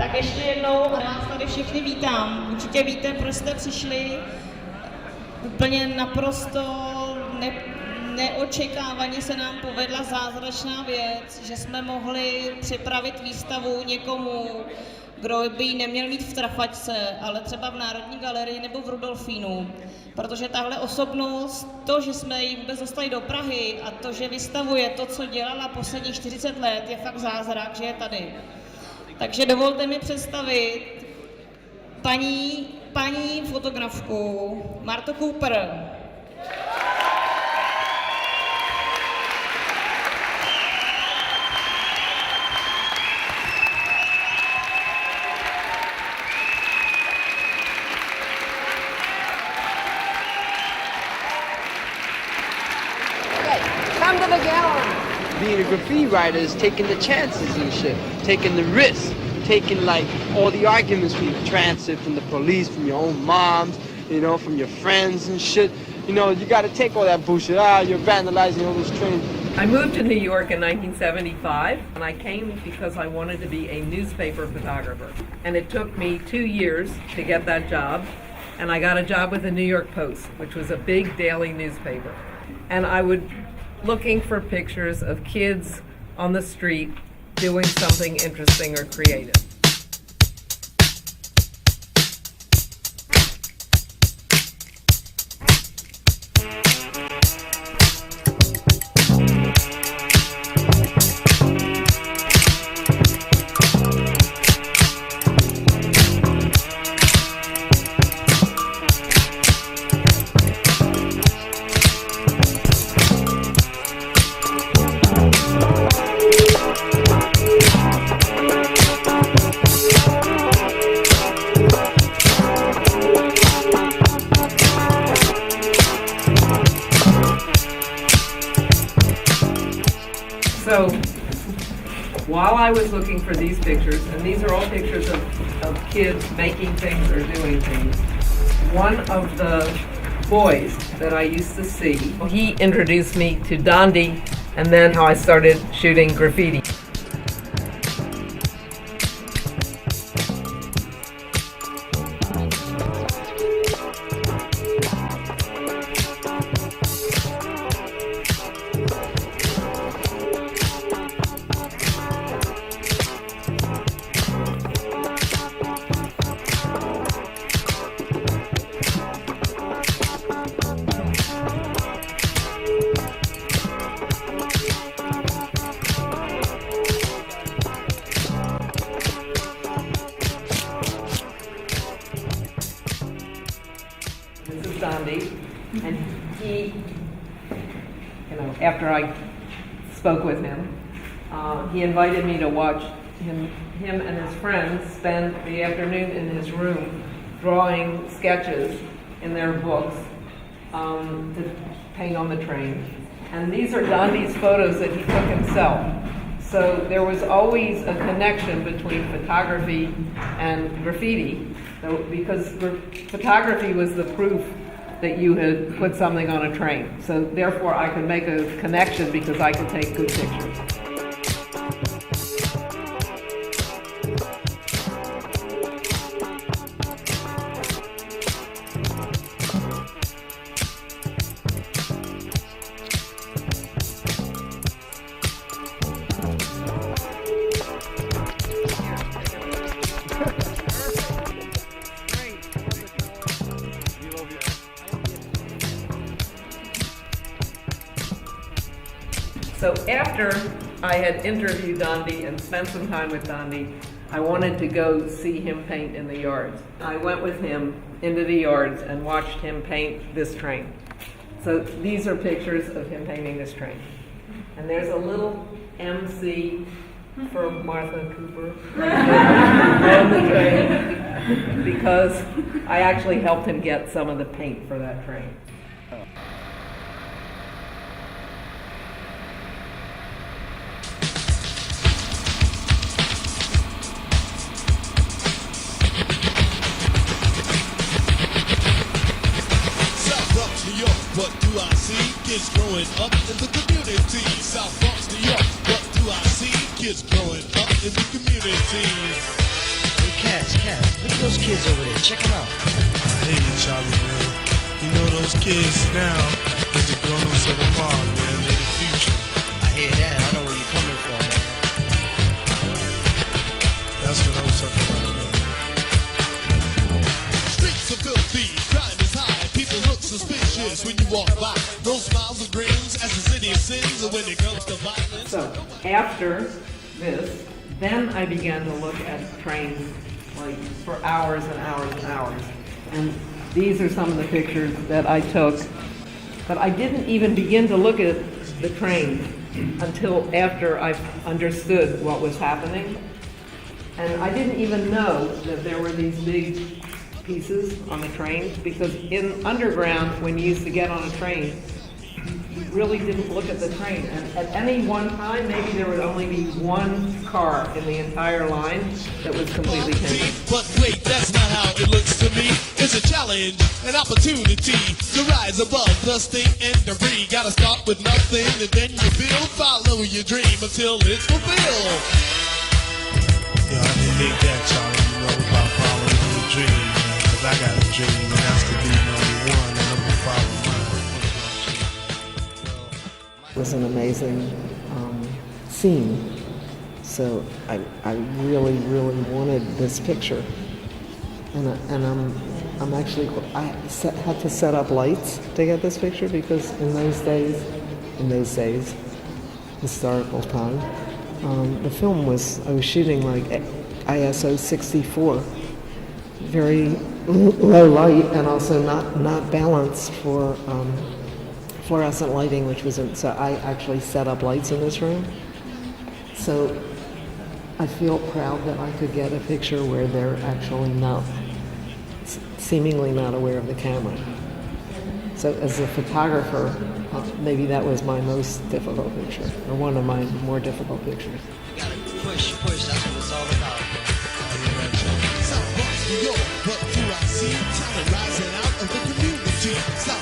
Tak ještě jednou vás tady všechny vítám. Určitě víte, proč jste přišli. Úplně naprosto neočekávaně se nám povedla zázračná věc, že jsme mohli připravit výstavu někomu, kdo by ji neměl mít v Trafačce, ale třeba v Národní galerii nebo v Rudolfínu. Protože tahle osobnost, to, že jsme ji vůbec dostali do Prahy a to, že vystavuje to, co dělala posledních 40 let, je fakt zázrak, že je tady. Takže dovolte mi představit paní fotografku Martu Cooper. Come to the gallery. Being a graffiti writer is taking the chances and shit, taking the risks, taking like all the arguments from the transit, from the police, from your own moms, you know, from your friends and shit. You know, you got to take all that bullshit. You're vandalizing all those trains. I moved to New York in 1975, and I came because I wanted to be a newspaper photographer. And it took me 2 years to get that job, and I got a job with the New York Post, which was a big daily newspaper. And I would looking for pictures of kids on the street doing something interesting or creative. So while I was looking for these pictures, and these are all pictures of kids making things or doing things, one of the boys that I used to see, he introduced me to Dondi, and then how I started shooting graffiti. This is Dondi, and he, after I spoke with him, he invited me to watch him and his friends spend the afternoon in his room drawing sketches in their books to paint on the train. And these are Dondi's photos that he took himself. So there was always a connection between photography and graffiti, because photography was the proof that you had put something on a train. So therefore I could make a connection because I could take good pictures. So after I had interviewed Dondi and spent some time with Dondi, I wanted to go see him paint in the yards. I went with him into the yards and watched him paint this train. So these are pictures of him painting this train. And there's a little MC for Martha Cooper on the train, because I actually helped him get some of the paint for that train. What do I see? Kids growing up in the community. South Bronx, New York. What do I see? Kids growing up in the community. cats. Look at those kids over there. Check them out. I hear you, Charlie, man. You know those kids now is the grown-ups of tomorrow, man. They're the future. I hear that. I know where you're coming from, man. That's what I'm talking about, man. Streets are filthy, crime is high. People look suspicious when you walk by. No smiles or grins as the city sins, and when it comes to violence. So after this, then I began to look at trains like for hours and hours and hours. And these are some of the pictures that I took. But I didn't even begin to look at the trains until after I understood what was happening. And I didn't even know that there were these big pieces on the trains, because in underground, when you used to get on a train, you really didn't look at the train. And at any one time, maybe there would only be one car in the entire line that was completely painted. But wait, that's not how it looks to me. It's a challenge, an opportunity to rise above the stink and debris. Gotta start with nothing and then you build. Follow your dream until it's fulfilled. Yeah, I didn't think that, Charlie, you know, about following your dream, man. Cause I got a dream, and that's to be number one, and I'm gonna follow mine. It was an amazing scene. So I really wanted this picture, and I'm actually had to set up lights to get this picture, because in those days, historical time, the film I was shooting like ISO 64, very low light, and also not balanced for fluorescent lighting, which wasn't. So I actually set up lights in this room. So I feel proud that I could get a picture where they're actually seemingly not aware of the camera. So as a photographer, maybe that was my most difficult picture, or one of my more difficult pictures. You gotta push, that's what it's all about. South Bronx, New York, what do I see? Talent rising out of the community. South